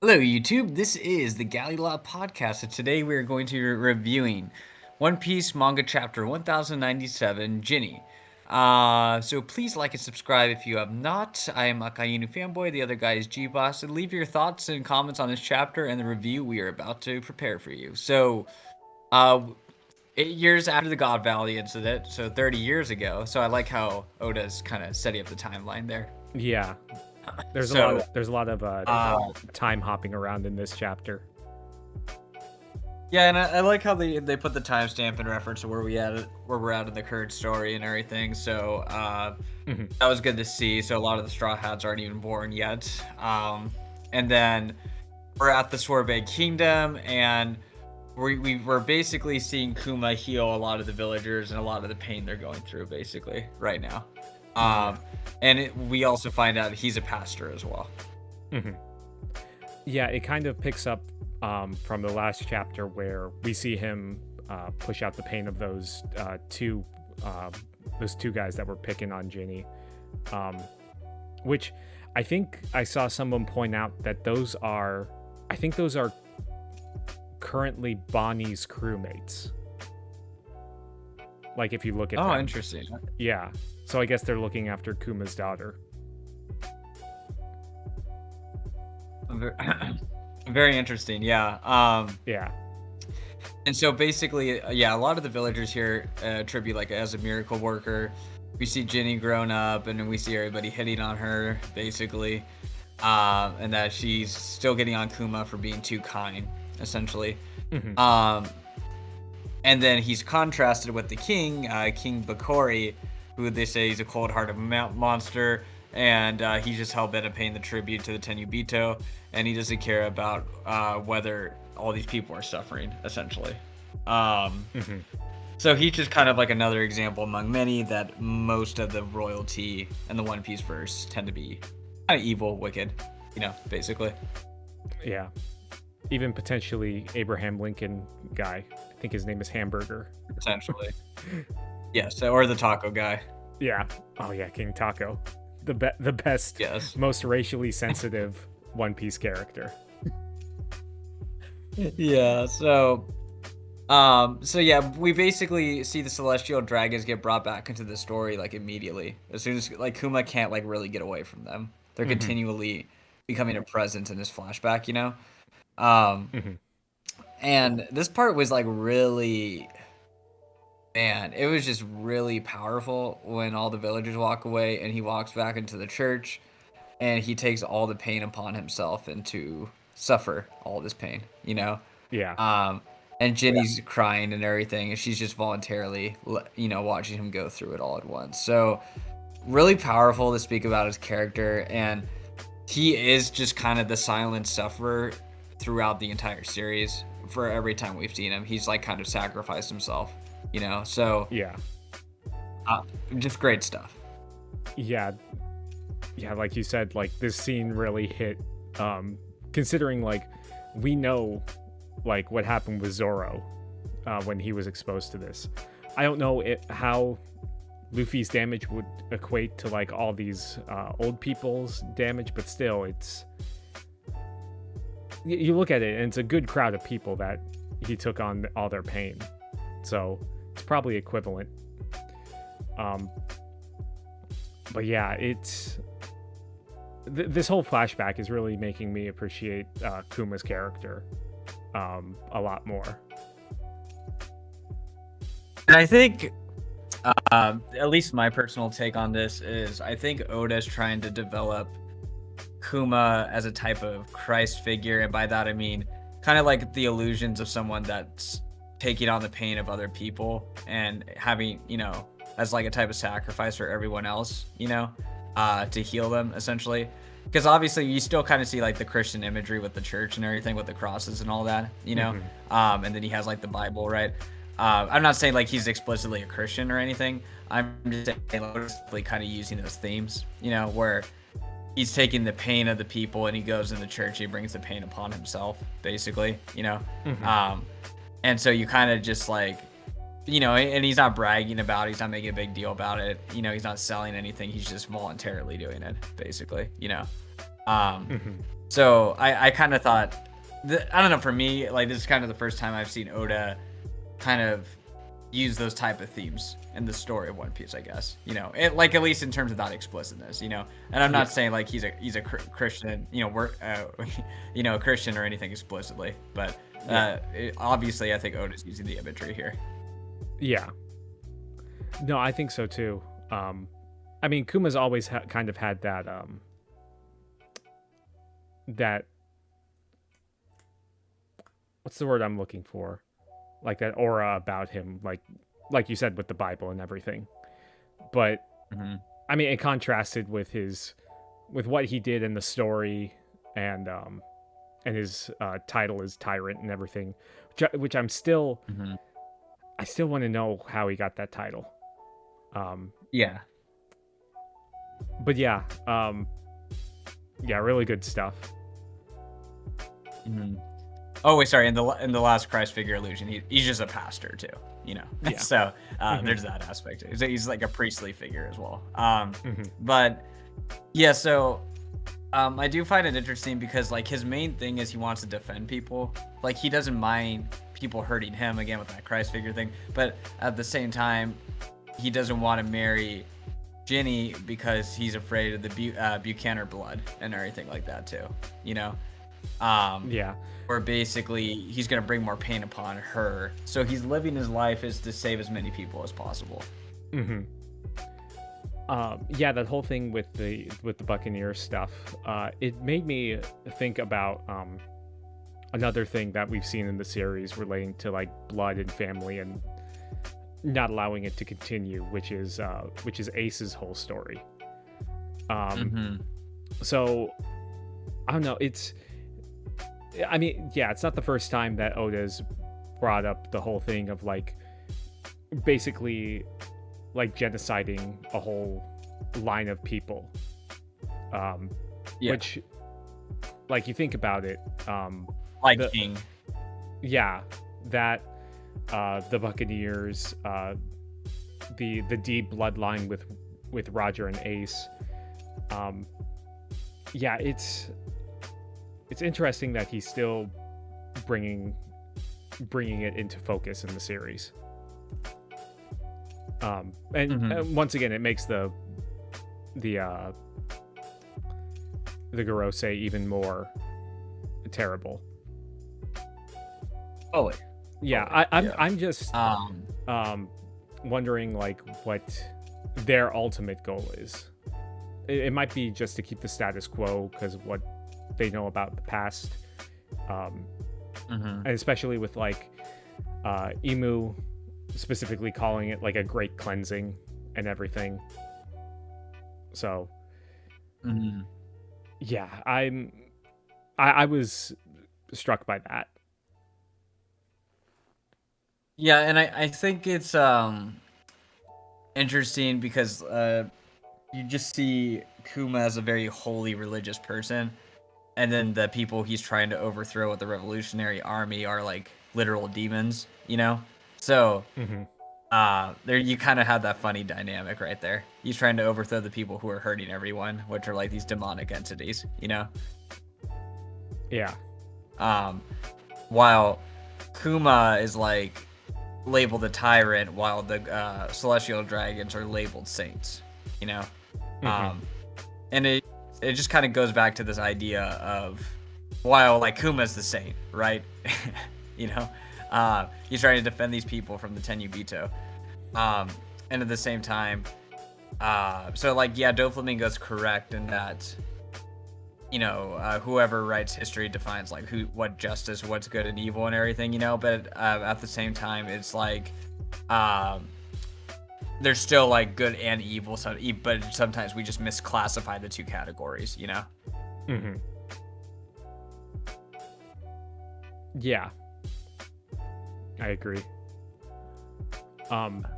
Hello, YouTube. This is the Galley La Podcast, and today we are going to be reviewing One Piece manga chapter 1097, Ginny. So please like and subscribe if you have not. I am Akainu Fanboy, the other guy is Geboss, and leave your thoughts and comments on this chapter and the review we are about to prepare for you. So, uh, 8 years after the God Valley incident, so 30 years ago. So I like how Oda's kind of setting up the timeline there. Yeah, there's So, a lot of time hopping around in this chapter. Yeah, and I like how they put the timestamp in reference to where we're at in the current story and everything. So that was good to see. So a lot of the Straw Hats aren't even born yet. And then we're at the Sorbet Kingdom, and we're basically seeing Kuma heal a lot of the villagers and a lot of the pain they're going through, basically right now. We also find out he's a pastor as well. Yeah, it kind of picks up from the last chapter where we see him push out the pain of those two guys that were picking on Ginny, which I think I saw someone point out that those are currently Bonnie's crewmates. Like if you look at Oh, them. interesting. Yeah, so I guess they're looking after Kuma's daughter. Very interesting. Yeah. Yeah. And so basically, a lot of the villagers here attribute like as a miracle worker. We see Ginny grown up, and then we see everybody hitting on her, basically, and that she's still getting on Kuma for being too kind, essentially. And then he's contrasted with the king, King Bakori, who they say he's a cold-hearted monster, and he's just hell-bent on paying the tribute to the Tenryubito, and he doesn't care about whether all these people are suffering, essentially. So he's just kind of like another example among many that most of the royalty and the One Piece verse tend to be kind of evil, wicked, basically. Yeah. Even potentially Abraham Lincoln guy. I think his name is Hamburger. Potentially. Yes, or the taco guy. Yeah. Oh yeah, King Taco. The best, Yes. most racially sensitive One Piece character. Yeah, so we basically see the celestial dragons get brought back into the story like immediately. As soon as like Kuma can't like really get away from them. They're continually becoming a presence in this flashback, And this part was like really, man, it was just really powerful when all the villagers walk away and he walks back into the church and he takes all the pain upon himself and to suffer all this pain, Yeah. And Ginny's crying and everything, and she's just voluntarily, watching him go through it all at once. So really powerful to speak about his character, and he is just kind of the silent sufferer throughout the entire series. For every time we've seen him, he's like kind of sacrificed himself, so Yeah. Just great stuff. Yeah, like you said, like this scene really hit, considering like we know like what happened with Zoro when he was exposed to this. I don't know how Luffy's damage would equate to like all these old people's damage, but still, it's, you look at it and it's a good crowd of people that he took on all their pain, so it's probably equivalent. But yeah, it's this whole flashback is really making me appreciate Kuma's character a lot more. And I think, at least my personal take on this is, I think Oda's trying to develop Kuma as a type of Christ figure, and by that I mean kind of like the illusions of someone that's taking on the pain of other people and having, as like a type of sacrifice for everyone else, to heal them, essentially. Because obviously you still kind of see like the Christian imagery with the church and everything, with the crosses and all that, and then he has like the Bible, right? I'm not saying like he's explicitly a Christian or anything. I'm just saying like kind of using those themes, where he's taking the pain of the people and he goes in the church, he brings the pain upon himself, basically, and so you kind of just like, and he's not bragging about it, he's not making a big deal about it, he's not selling anything, he's just voluntarily doing it, basically, So I kind of thought, I don't know, for me, like, this is kind of the first time I've seen Oda kind of use those type of themes in the story of One Piece, I guess, like, at least in terms of that explicitness, and I'm not saying like he's a Christian, a Christian or anything explicitly, but obviously I think Oda's using the imagery here. Yeah. No, I think so too. I mean, Kuma's always kind of had that that, what's the word I'm looking for? Like that aura about him, like you said, with the Bible and everything. But I mean, it contrasted with what he did in the story, and his title as tyrant and everything, which I still want to know how he got that title. But yeah, really good stuff. Oh wait, sorry. In the last Christ figure illusion, he's just a pastor too, Yeah. So there's that aspect. He's like a priestly figure as well. But yeah, so I do find it interesting because like his main thing is he wants to defend people. Like he doesn't mind people hurting him, again with that Christ figure thing. But at the same time, he doesn't want to marry Ginny because he's afraid of the Buchanan blood and everything like that too. Or basically he's going to bring more pain upon her, so he's living his life is to save as many people as possible. That whole thing with the Buccaneer stuff, it made me think about another thing that we've seen in the series relating to like blood and family and not allowing it to continue, which is Ace's whole story. So I don't know, it's not the first time that Oda's brought up the whole thing of like basically like genociding a whole line of people. Which, like, you think about it, King. Yeah, that the Buccaneers, the D bloodline with Roger and Ace. It's interesting that he's still bringing it into focus in the series. And once again, it makes the Gorosei even more terrible. Oh, yeah. I'm just wondering like what their ultimate goal is. It might be just to keep the status quo because of what they know about the past, and especially with like Imu specifically calling it like a great cleansing and everything. So yeah, I was struck by that. Yeah, and I think it's interesting because you just see Kuma as a very holy religious person, and then the people he's trying to overthrow with the revolutionary army are like literal demons, So there you kind of have that funny dynamic right there. He's trying to overthrow the people who are hurting everyone, which are like these demonic entities, Yeah. While Kuma is like labeled a tyrant, while the celestial dragons are labeled saints, and it just kind of goes back to this idea of, while like Kuma's the saint, right? He's trying to defend these people from the Tenryubito, and at the same time, so like, yeah, Doflamingo's correct in that, whoever writes history defines like what justice, what's good and evil and everything, but at the same time, it's like there's still like good and evil, but sometimes we just misclassify the two categories, Yeah, I agree.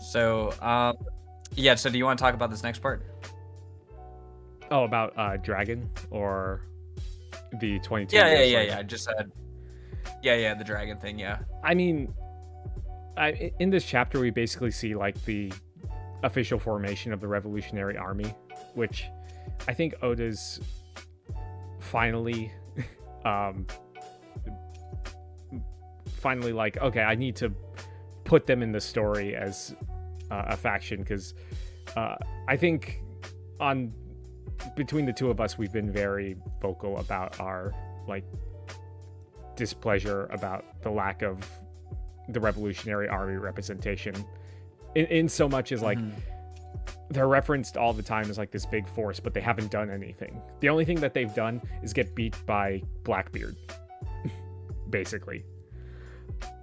So do you want to talk about this next part? Oh, about Dragon or the 22? Yeah. I just said, the dragon thing. Yeah. I mean, in this chapter, we basically see like the official formation of the Revolutionary Army, which I think Oda's finally like, okay, I need to put them in the story as a faction, because I think between the two of us, we've been very vocal about our like displeasure about the lack of the Revolutionary Army representation, in so much as like they're referenced all the time as like this big force, but they haven't done anything. The only thing that they've done is get beat by Blackbeard, basically.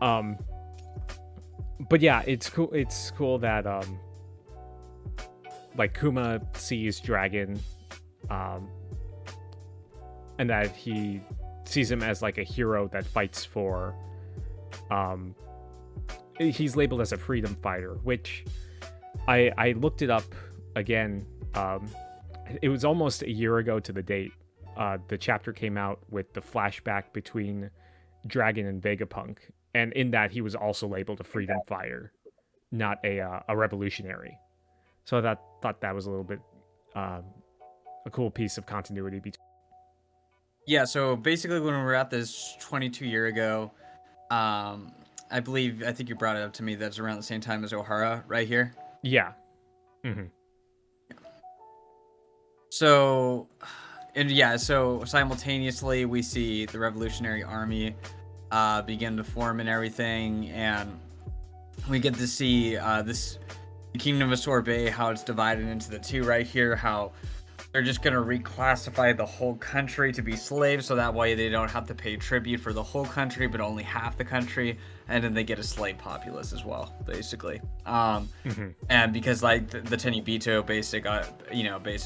But yeah, it's cool that like Kuma sees Dragon, and that he sees him as like a hero that fights for he's labeled as a freedom fighter, which I looked it up again. It was almost a year ago to the date. The chapter came out with the flashback between Dragon and Vegapunk, and in that he was also labeled a freedom fighter, not a revolutionary. So I thought that was a little bit a cool piece of continuity between. Yeah, so basically when we were at this 22 year ago, I think you brought it up to me that's around the same time as Ohara right here. Yeah. Mm-hmm. So simultaneously we see the Revolutionary Army begin to form and everything, and we get to see the Kingdom of Sorbet, how it's divided into the two right here, how they're just going to reclassify the whole country to be slaves, so that way they don't have to pay tribute for the whole country, but only half the country, and then they get a slave populace as well, basically. And because like the Tenryubito based it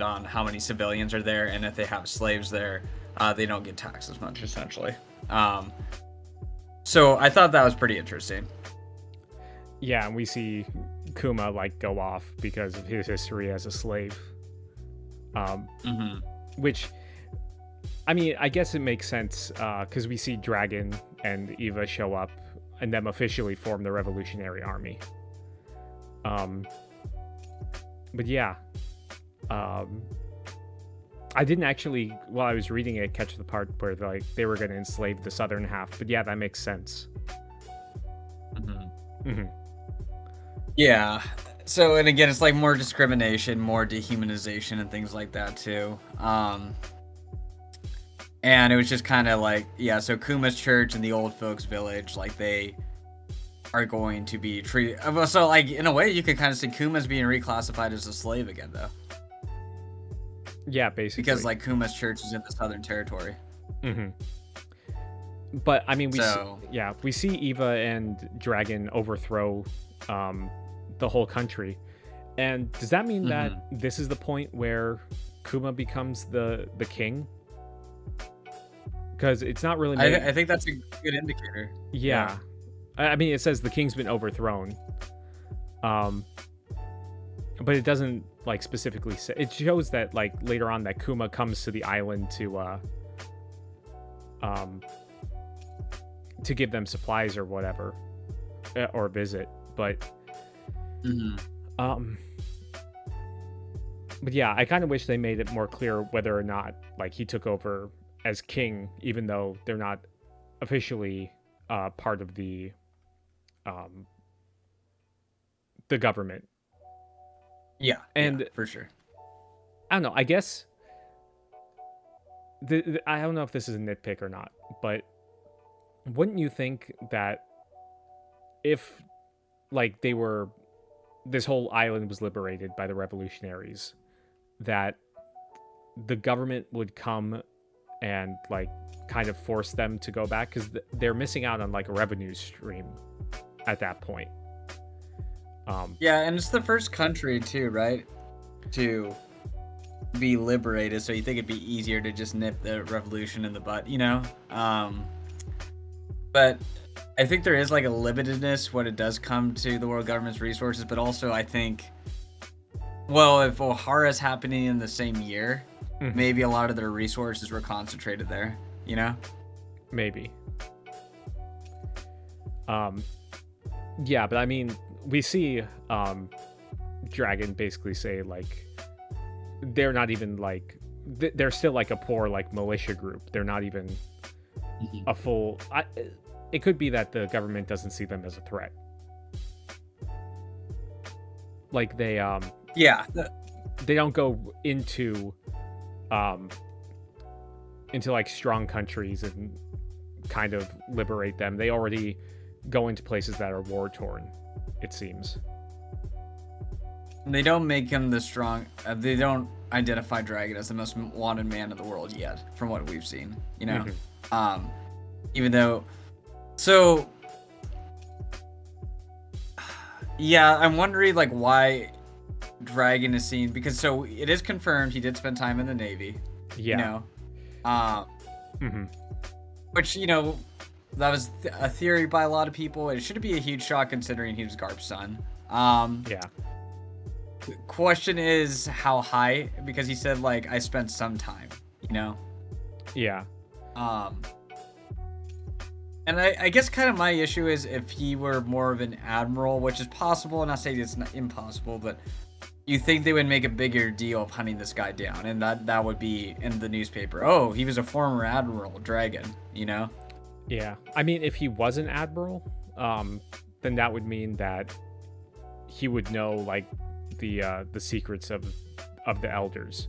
on how many civilians are there, and if they have slaves there, they don't get taxed as much, essentially. So I thought that was pretty interesting. Yeah, and we see Kuma like go off because of his history as a slave. Which, I mean, I guess it makes sense because we see Dragon and Eva show up and them officially form the Revolutionary Army. But yeah, I didn't actually, while I was reading it, catch the part where like they were going to enslave the southern half. But yeah, that makes sense. Yeah. So, and again, it's like more discrimination, more dehumanization, and things like that too. And it was just kind of like, yeah, so Kuma's church and the old folks village, like they are going to be treated. So, like, in a way, you could kind of see Kuma's being reclassified as a slave again, though. Yeah, basically. Because, like, Kuma's church is in the Southern Territory. But, I mean, we see Eva and Dragon overthrow the whole country. And does that mean that this is the point where Kuma becomes the king? Because it's not really I think that's a good indicator. Yeah. I mean, it says the king's been overthrown. But it doesn't like specifically say. It shows that like later on that Kuma comes to the island to give them supplies or whatever, or visit. But but yeah, I kind of wish they made it more clear whether or not like he took over as king, even though they're not officially part of the government. Yeah, and for sure. I don't know. I guess I don't know if this is a nitpick or not, but wouldn't you think that if like this whole island was liberated by the revolutionaries, that the government would come and like kind of force them to go back, because they're missing out on like a revenue stream at that point. Yeah, and it's the first country too, right, to be liberated, so you think it'd be easier to just nip the revolution in the butt, you know? But I think there is like a limitedness when it does come to the world government's resources, but also I think, well, if Ohara's happening in the same year, maybe a lot of their resources were concentrated there, you know? Maybe. Yeah, but I mean, we see Dragon basically say like they're not even like they're still like a poor like militia group. They're not even a full. It could be that the government doesn't see them as a threat. Like they they don't go into like strong countries and kind of liberate them. They already go into places that are war torn, it seems. They don't make him the strong. They don't identify Dragon as the most wanted man in the world yet, from what we've seen. You know, even though. So, yeah, I'm wondering like why Dragon is seen, because so it is confirmed he did spend time in the Navy. Yeah. You know, which, you know, that was a theory by a lot of people. It shouldn't be a huge shock considering he was Garp's son. Yeah. Question is how high, because he said like I spent some time, you know. Yeah. And I guess kind of my issue is if he were more of an admiral, which is possible, and I say it's not impossible, but you think they would make a bigger deal of hunting this guy down, and that would be in the newspaper. Oh, he was a former admiral, Dragon, you know? Yeah. I mean, if he was an admiral, then that would mean that he would know like the secrets of the elders.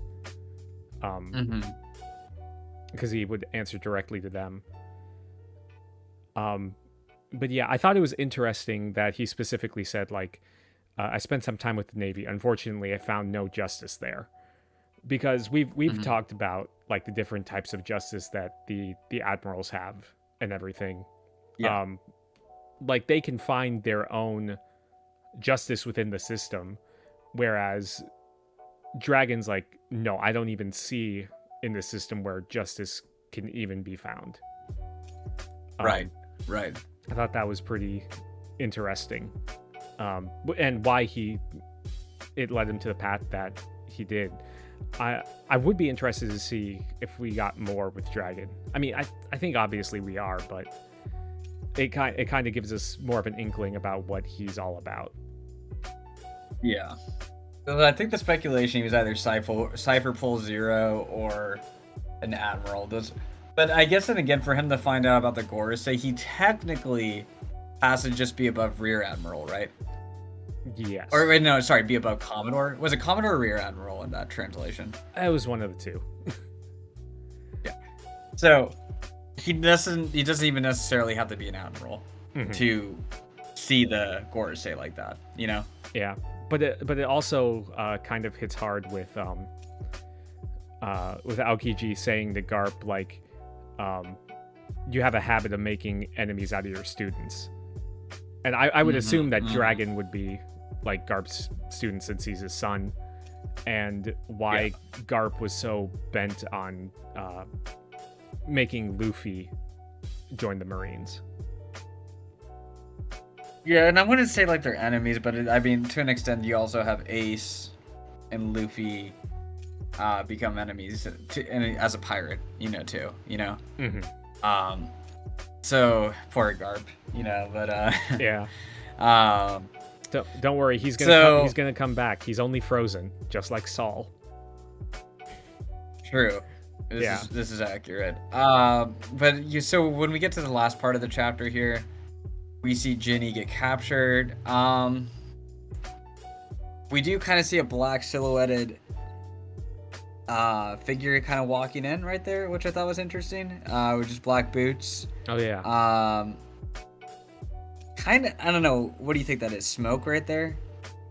Because he would answer directly to them. But yeah, I thought it was interesting that he specifically said like, I spent some time with the Navy. Unfortunately, I found no justice there, because we've talked about like the different types of justice that the admirals have and everything. Yeah. Like they can find their own justice within the system, whereas Dragon's like, no, I don't even see in the system where justice can even be found. Right. I thought that was pretty interesting. And why it led him to the path that he did. I would be interested to see if we got more with Dragon. I mean, I think obviously we are, but it kind of gives us more of an inkling about what he's all about. Yeah. So I think the speculation he was either Cypher Pull Zero or an admiral. But I guess then again, for him to find out about the Gorosei, he technically has to just be above Rear Admiral, right? Yes. Or wait, no, sorry, be above Commodore. Was it Commodore or Rear Admiral in that translation? It was one of the two. Yeah. So he doesn't even necessarily have to be an admiral to see the Gorosei like that, you know? Yeah. But it also kind of hits hard with Aokiji saying to Garp like, you have a habit of making enemies out of your students. And I would assume that Dragon would be like Garp's student since he's his son, and why Garp was so bent on making Luffy join the Marines. Yeah, and I wouldn't say like they're enemies, but I mean, to an extent, you also have Ace and Luffy become enemies as a pirate, you know, too, you know? So, poor Garp, you know, but, yeah. Don't worry, he's gonna come back. He's only frozen, just like Saul. True. This is accurate. So when we get to the last part of the chapter here, we see Ginny get captured. We do kind of see a black silhouetted figure kind of walking in right there, which I thought was interesting. With just black boots. Oh yeah. Kind of, I don't know. What do you think that is? Smoke right there,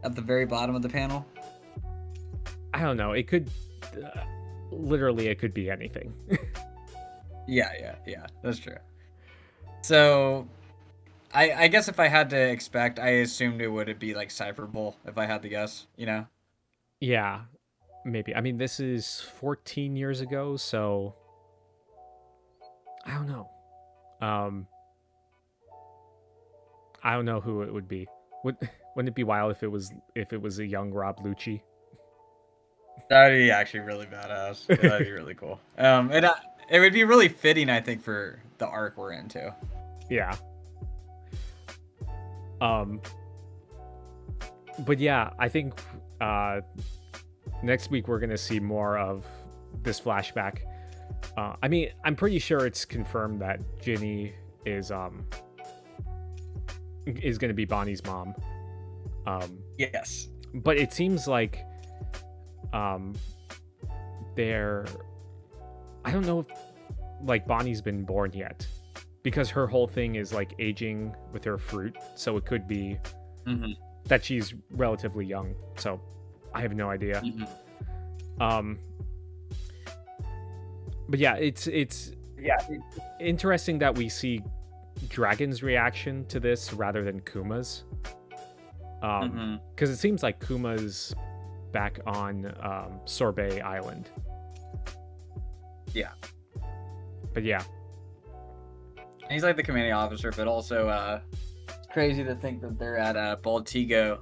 at the very bottom of the panel. I don't know. It could, literally, it could be anything. Yeah. That's true. So, I guess if I had to expect, I assumed it would be like Cypher Bull, if I had to guess. You know? Yeah. Maybe. I mean, this is 14 years ago, so I don't know. I don't know who it would be. Wouldn't it be wild if it was a young Rob Lucci? That'd be actually really badass. That'd be really cool. It would be really fitting, I think, for the arc we're in too. Yeah. But yeah, I think next week we're gonna see more of this flashback. I mean, I'm pretty sure it's confirmed that Ginny is going to be Bonnie's mom. Yes. But it seems like they're, I don't know if like Bonnie's been born yet, because her whole thing is like aging with her fruit, so it could be that she's relatively young. So I have no idea. But yeah, it's interesting that we see Dragon's reaction to this rather than Kuma's, because it seems like Kuma's back on Sorbet Island. Yeah. But yeah, he's like the commanding officer, but also it's crazy to think that they're at Baltigo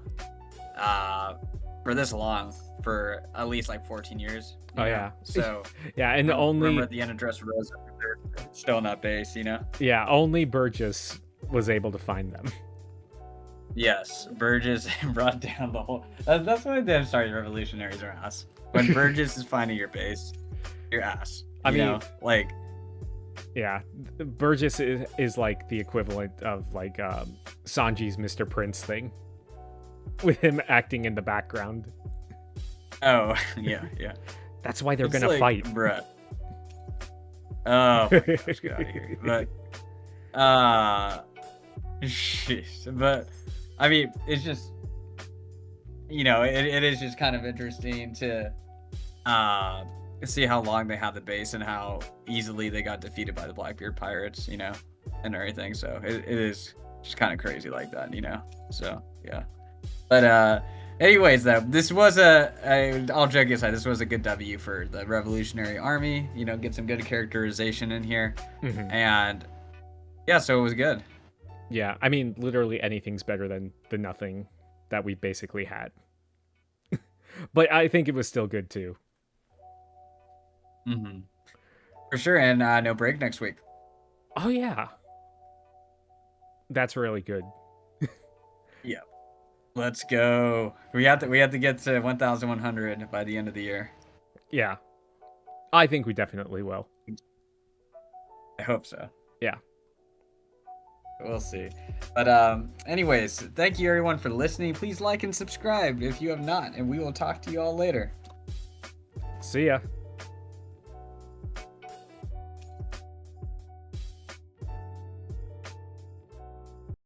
for this long, for at least like 14 years. Oh, yeah. So yeah, and remember at the end of Dressrosa, they're still in that base, you know? Yeah, only Burgess was able to find them. Yes, Burgess brought down the whole. That's why the revolutionaries are ass. When Burgess is finding your base, your ass. I mean, know? Like, yeah, Burgess is like the equivalent of like Sanji's Mr. Prince thing, with him acting in the background. Oh, yeah. That's why they're It's gonna like, fight. Bruh. Oh my gosh, get out of here. But, sheesh. But, I mean, it's just, it is just kind of interesting to see how long they have the base and how easily they got defeated by the Blackbeard pirates, and everything. So it is just kind of crazy like that, So, yeah. But, anyways, though, this was all joking aside, this was a good W for the Revolutionary Army. Get some good characterization in here. And, yeah, so it was good. Yeah, I mean, literally anything's better than the nothing that we basically had. But I think it was still good, too. For sure, and no break next week. Oh, yeah. That's really good. Yeah. Let's go. We have to get to 1,100 by the end of the year. Yeah. I think we definitely will. I hope so. Yeah. We'll see. But anyways, thank you everyone for listening. Please like and subscribe if you have not, and we will talk to you all later. See ya.